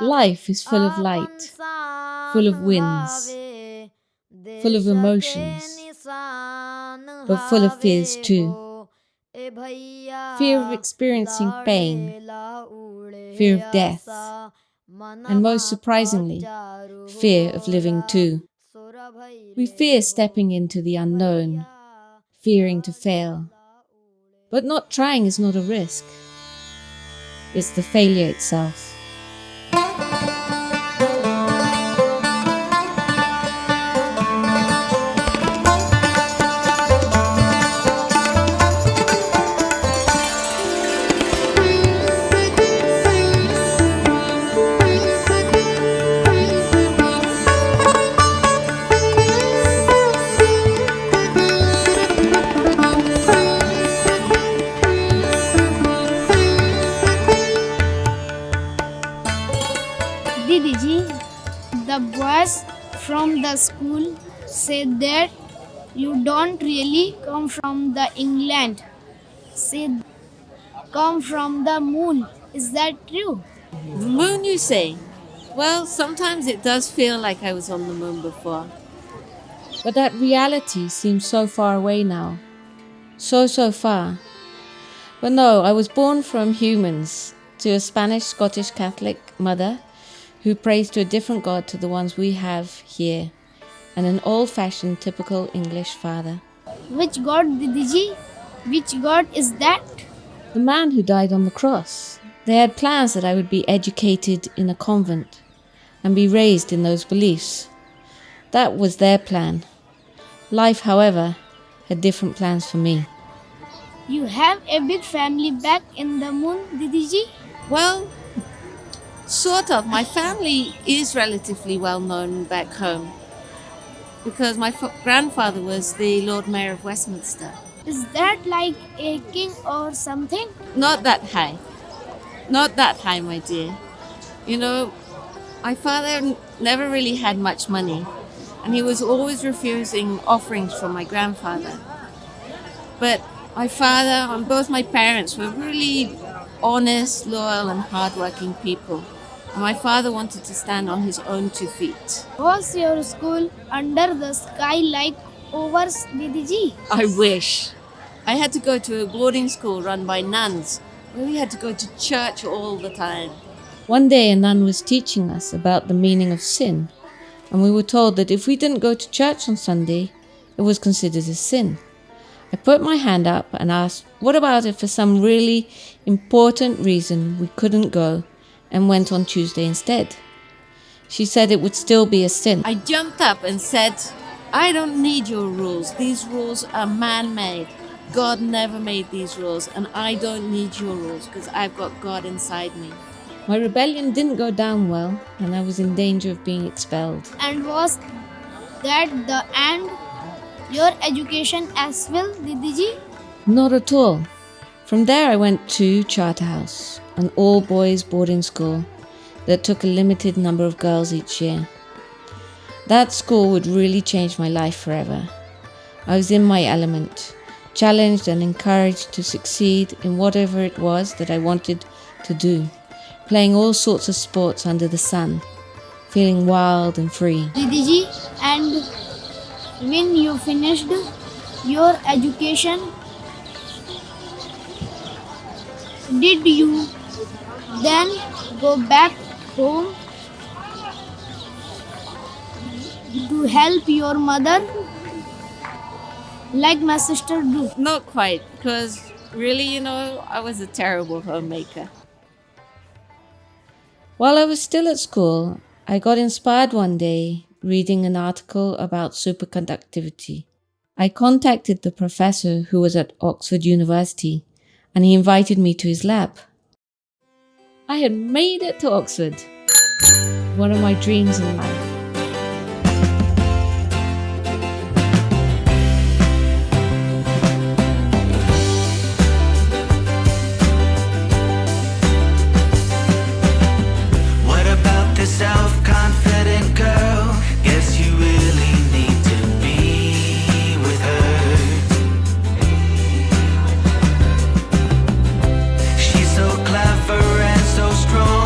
Life is full of light, full of winds, full of emotions, but full of fears too. Fear of experiencing pain, fear of death, and most surprisingly, fear of living too. We fear stepping into the unknown, fearing to fail. But not trying is not a risk. It's the failure itself. Didiji, the boys from the school said that you don't really come from the England. Said come from the moon. Is that true? The moon, you say? Well, sometimes it does feel like I was on the moon before. But that reality seems so far away now. So far. But no, I was born from humans to a Spanish-Scottish Catholic mother who prays to a different God to the ones we have here, and an old-fashioned typical English father. Which God, Didiji? Which God is that? The man who died on the cross. They had plans that I would be educated in a convent and be raised in those beliefs. That was their plan. Life, however, had different plans for me. You have a big family back in the moon, Didiji? Well, sort of. My family is relatively well known back home because my grandfather was the Lord Mayor of Westminster. Is that like a king or something? Not that high. Not that high, my dear. You know, my father never really had much money, and he was always refusing offerings from my grandfather. But my father and both my parents were really honest, loyal, and hardworking people. And my father wanted to stand on his own 2 feet. Was your school under the sky like ours, Didiji? I wish. I had to go to a boarding school run by nuns, where we had to go to church all the time. One day a nun was teaching us about the meaning of sin, and we were told that if we didn't go to church on Sunday, it was considered a sin. I put my hand up and asked, what about if for some really important reason we couldn't go and went on Tuesday instead? She said it would still be a sin. I jumped up and said, I don't need your rules. These rules are man-made. God never made these rules, and I don't need your rules because I've got God inside me. My rebellion didn't go down well, and I was in danger of being expelled. And was that the end? Your education as well, Didiji? Not at all. From there I went to Charterhouse, an all-boys boarding school that took a limited number of girls each year. That school would really change my life forever. I was in my element, challenged and encouraged to succeed in whatever it was that I wanted to do, playing all sorts of sports under the sun, feeling wild and free. Didiji, and when you finished your education, did you then go back home to help your mother like my sister do? Not quite, because really, I was a terrible homemaker. While I was still at school, I got inspired one day reading an article about superconductivity. I contacted the professor who was at Oxford University, and he invited me to his lab. I had made it to Oxford, one of my dreams in life. Self-confident girl, guess you really need to be with her. She's so clever and so strong.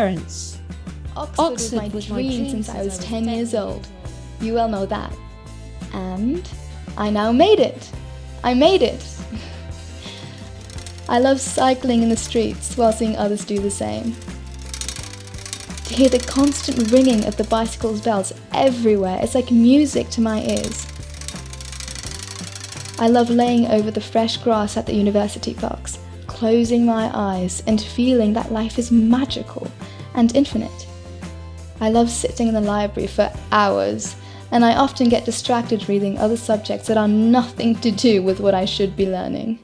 parents. Oxford was my dream since I was 10 years old. You well know that. And I now made it. I made it. I love cycling in the streets while seeing others do the same. To hear the constant ringing of the bicycles' bells everywhere is like music to my ears. I love laying over the fresh grass at the university parks, closing my eyes and feeling that life is magical and infinite. I love sitting in the library for hours, and I often get distracted reading other subjects that are nothing to do with what I should be learning.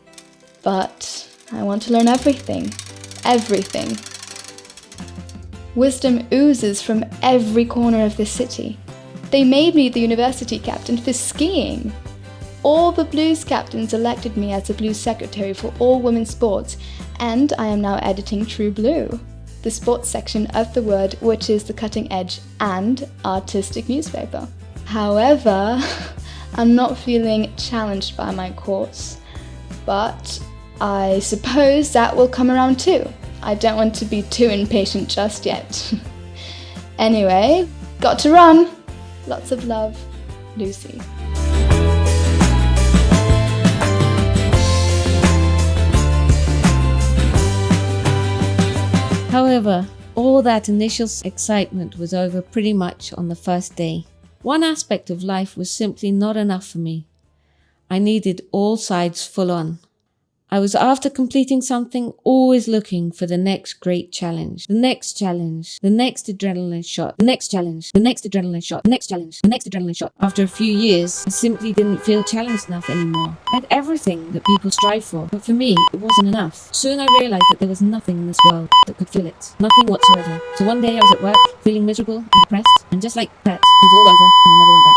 But I want to learn everything. Everything. Wisdom oozes from every corner of this city. They made me the university captain for skiing. All the Blues captains elected me as the Blues secretary for all women's sports, and I am now editing True Blue, the sports section of The Word, which is the cutting edge and artistic newspaper. However, I'm not feeling challenged by my course, but I suppose that will come around too. I don't want to be too impatient just yet. Anyway, got to run. Lots of love, Lucy. However, all that initial excitement was over pretty much on the first day. One aspect of life was simply not enough for me. I needed all sides full on. I was, after completing something, always looking for the next great challenge, the next challenge, the next adrenaline shot, the next challenge, the next adrenaline shot, the next challenge, the next adrenaline shot. After a few years, I simply didn't feel challenged enough anymore. I had everything that people strive for, but for me, it wasn't enough. Soon I realized that there was nothing in this world that could fill it. Nothing whatsoever. So one day I was at work, feeling miserable and depressed, and just like that, it was all over and I never went back.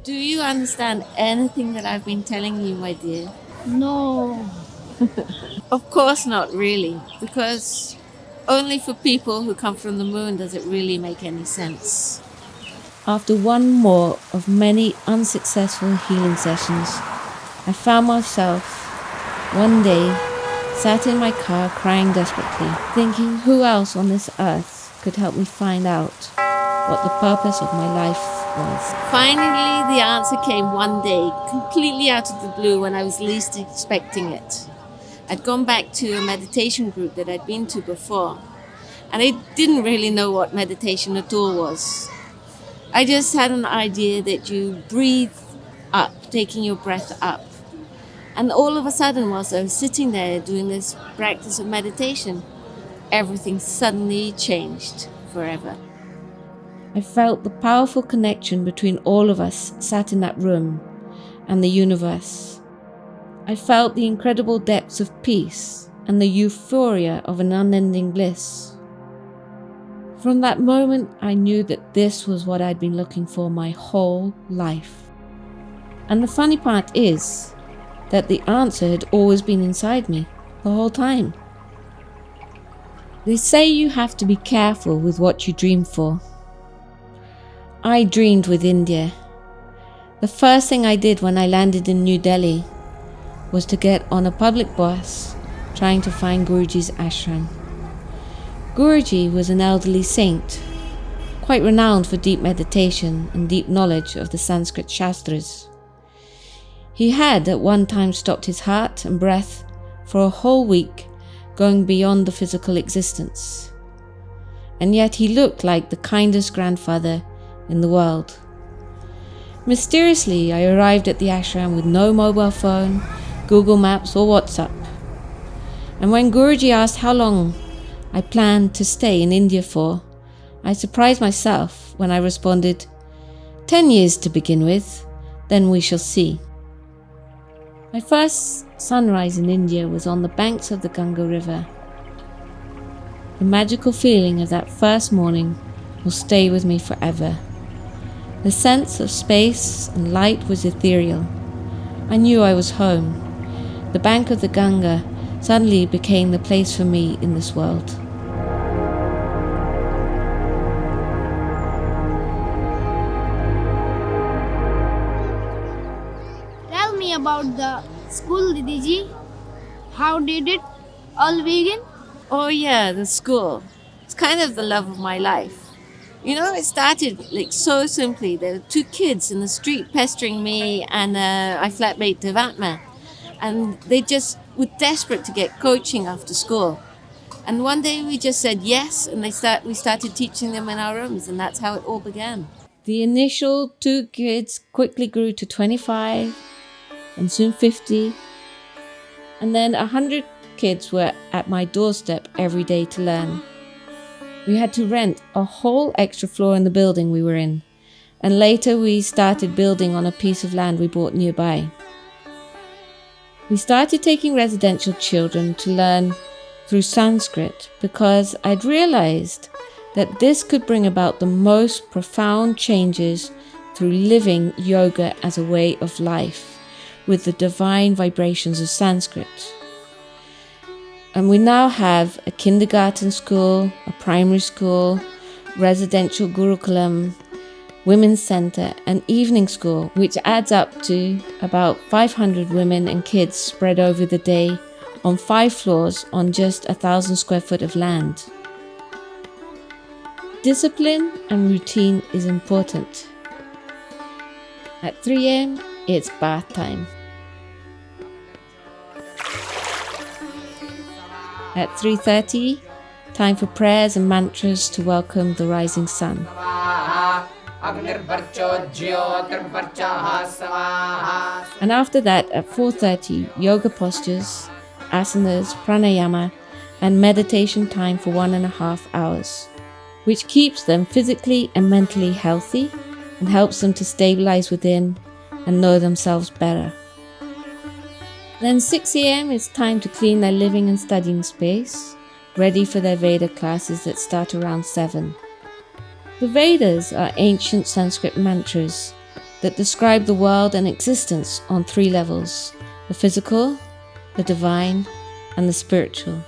Do you understand anything that I've been telling you, my dear? No. Of course not really, because only for people who come from the moon does it really make any sense. After one more of many unsuccessful healing sessions, I found myself one day sat in my car crying desperately, thinking who else on this earth could help me find out what the purpose of my life was. Finally, the answer came one day, completely out of the blue when I was least expecting it. I'd gone back to a meditation group that I'd been to before, and I didn't really know what meditation at all was. I just had an idea that you breathe up, taking your breath up. And all of a sudden, whilst I was sitting there doing this practice of meditation, everything suddenly changed forever. I felt the powerful connection between all of us sat in that room and the universe. I felt the incredible depths of peace and the euphoria of an unending bliss. From that moment, I knew that this was what I'd been looking for my whole life. And the funny part is that the answer had always been inside me the whole time. They say you have to be careful with what you dream for. I dreamed with India. The first thing I did when I landed in New Delhi was to get on a public bus trying to find Guruji's ashram. Guruji was an elderly saint, quite renowned for deep meditation and deep knowledge of the Sanskrit Shastras. He had at one time stopped his heart and breath for a whole week, going beyond the physical existence. And yet he looked like the kindest grandfather in the world. Mysteriously, I arrived at the ashram with no mobile phone, Google Maps or WhatsApp. And when Guruji asked how long I planned to stay in India for, I surprised myself when I responded, 10 years to begin with, then we shall see. My first sunrise in India was on the banks of the Ganga River. The magical feeling of that first morning will stay with me forever. The sense of space and light was ethereal. I knew I was home. The bank of the Ganga suddenly became the place for me in this world. Tell me about the School, Didiji. How did it all begin? Oh, yeah, the school. It's kind of the love of my life. You know, it started like so simply. There were two kids in the street pestering me and my flatmate Devatma. And they just were desperate to get coaching after school. And one day we just said yes, and we started teaching them in our rooms, and that's how it all began. The initial two kids quickly grew to 25 and soon 50. And then 100 kids were at my doorstep every day to learn. We had to rent a whole extra floor in the building we were in. And later we started building on a piece of land we bought nearby. We started taking residential children to learn through Sanskrit because I'd realized that this could bring about the most profound changes through living yoga as a way of life with the divine vibrations of Sanskrit. And we now have a kindergarten school, a primary school, residential gurukulam, women's center, and evening school, which adds up to about 500 women and kids spread over the day on 5 floors on just 1,000 square foot of land. Discipline and routine is important. At 3 a.m., it's bath time. At 3:30, time for prayers and mantras to welcome the rising sun. And after that, at 4:30, yoga postures, asanas, pranayama, and meditation time for 1.5 hours, which keeps them physically and mentally healthy and helps them to stabilize within and know themselves better. Then 6 a.m. is time to clean their living and studying space, ready for their Veda classes that start around 7. The Vedas are ancient Sanskrit mantras that describe the world and existence on 3 levels: the physical, the divine, and the spiritual.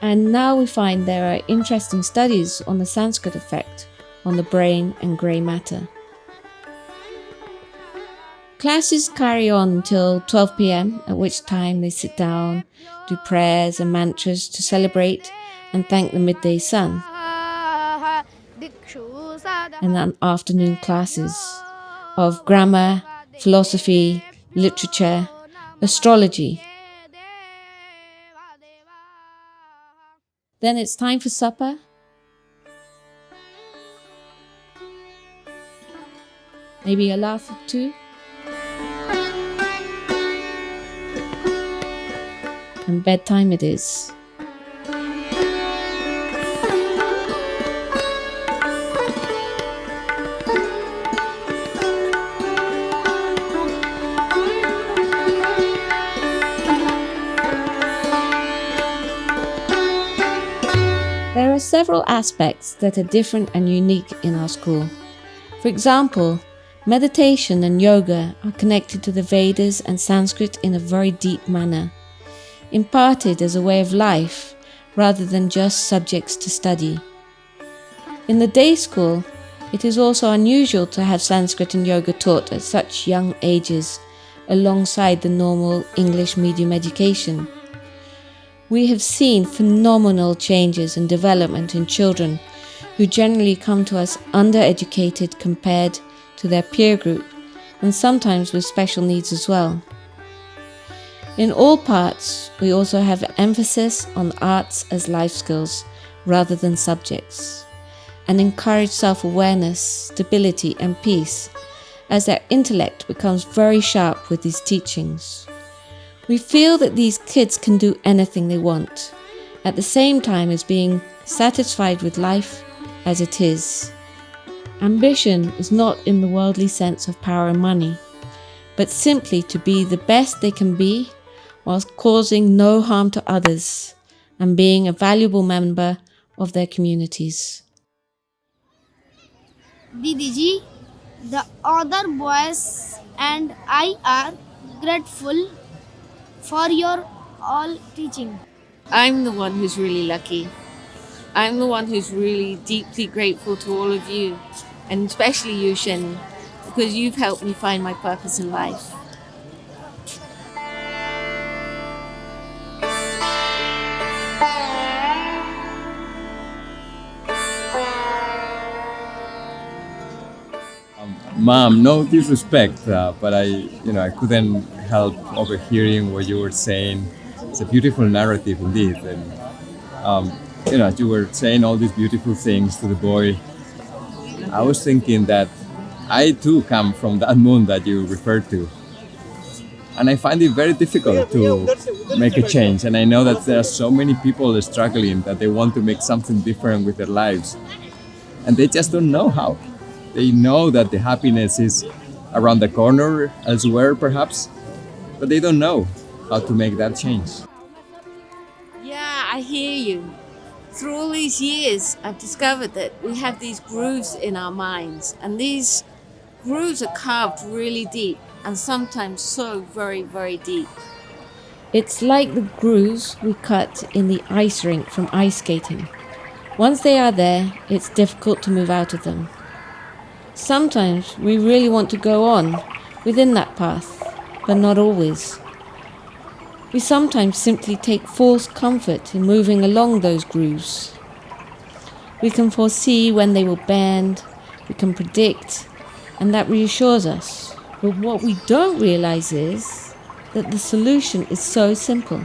And now we find there are interesting studies on the Sanskrit effect on the brain and grey matter. Classes carry on until 12 p.m, at which time they sit down, do prayers and mantras to celebrate and thank the midday sun. And then afternoon classes of grammar, philosophy, literature, astrology. Then it's time for supper. Maybe a laugh or two. And bedtime it is. There are several aspects that are different and unique in our school. For example, meditation and yoga are connected to the Vedas and Sanskrit in a very deep manner, imparted as a way of life rather than just subjects to study. In the day school, it is also unusual to have Sanskrit and yoga taught at such young ages alongside the normal English medium education. We have seen phenomenal changes and development in children who generally come to us undereducated compared to their peer group, and sometimes with special needs as well. In all parts, we also have emphasis on arts as life skills rather than subjects, and encourage self-awareness, stability and peace as their intellect becomes very sharp with these teachings. We feel that these kids can do anything they want, at the same time as being satisfied with life as it is. Ambition is not in the worldly sense of power and money, but simply to be the best they can be whilst causing no harm to others and being a valuable member of their communities. Didiji, the other boys and I are grateful for your all teaching. I'm the one who's really lucky. I'm the one who's really deeply grateful to all of you, and especially you, Shen, because you've helped me find my purpose in life. Mom, no disrespect, but I couldn't help overhearing what you were saying. It's a beautiful narrative indeed, and you were saying all these beautiful things to the boy. I was thinking that I too come from that moon that you referred to, and I find it very difficult to make a change. And I know that there are so many people struggling that they want to make something different with their lives, and they just don't know how. They know that the happiness is around the corner elsewhere, perhaps, but they don't know how to make that change. Yeah, I hear you. Through all these years, I've discovered that we have these grooves in our minds, and these grooves are carved really deep, and sometimes so very, very deep. It's like the grooves we cut in the ice rink from ice skating. Once they are there, it's difficult to move out of them. Sometimes we really want to go on within that path, but not always. We sometimes simply take false comfort in moving along those grooves. We can foresee when they will bend, we can predict, and that reassures us. But what we don't realize is that the solution is so simple.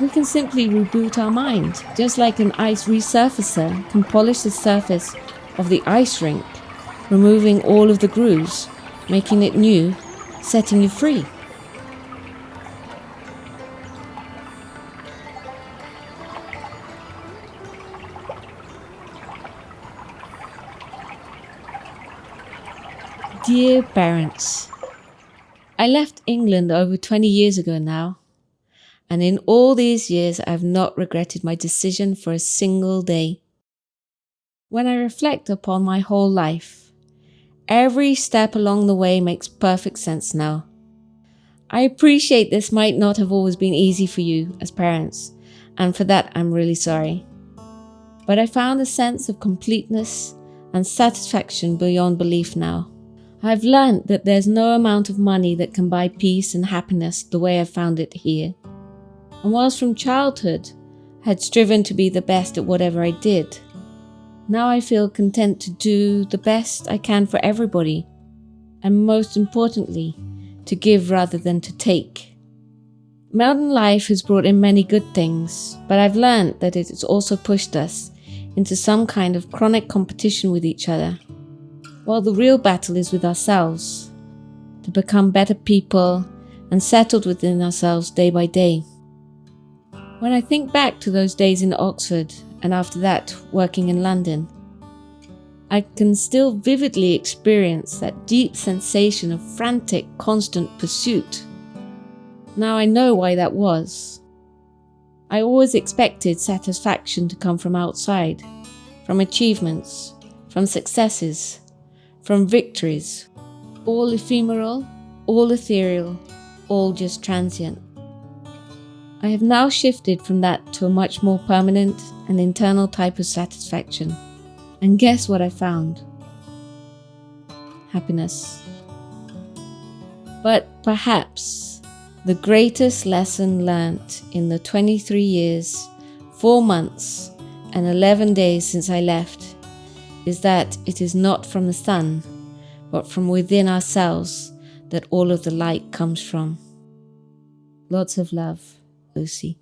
We can simply reboot our mind, just like an ice resurfacer can polish the surface of the ice rink, removing all of the grooves, making it new, setting you free. Dear parents, I left England over 20 years ago now, and in all these years I've not regretted my decision for a single day. When I reflect upon my whole life, every step along the way makes perfect sense now. I appreciate this might not have always been easy for you as parents, and for that I'm really sorry. But I found a sense of completeness and satisfaction beyond belief now. I've learned that there's no amount of money that can buy peace and happiness the way I found it here. And whilst from childhood I had striven to be the best at whatever I did, now I feel content to do the best I can for everybody, and most importantly, to give rather than to take. Mountain life has brought in many good things, but I've learned that it has also pushed us into some kind of chronic competition with each other, while the real battle is with ourselves, to become better people and settled within ourselves day by day. When I think back to those days in Oxford and after that working in London, I can still vividly experience that deep sensation of frantic, constant pursuit. Now I know why that was. I always expected satisfaction to come from outside, from achievements, from successes, from victories, all ephemeral, all ethereal, all just transient. I have now shifted from that to a much more permanent and internal type of satisfaction. And guess what I found? Happiness. But perhaps the greatest lesson learnt in the 23 years, 4 months, and 11 days since I left is that it is not from the sun, but from within ourselves that all of the light comes from. Lots of love, Lucy.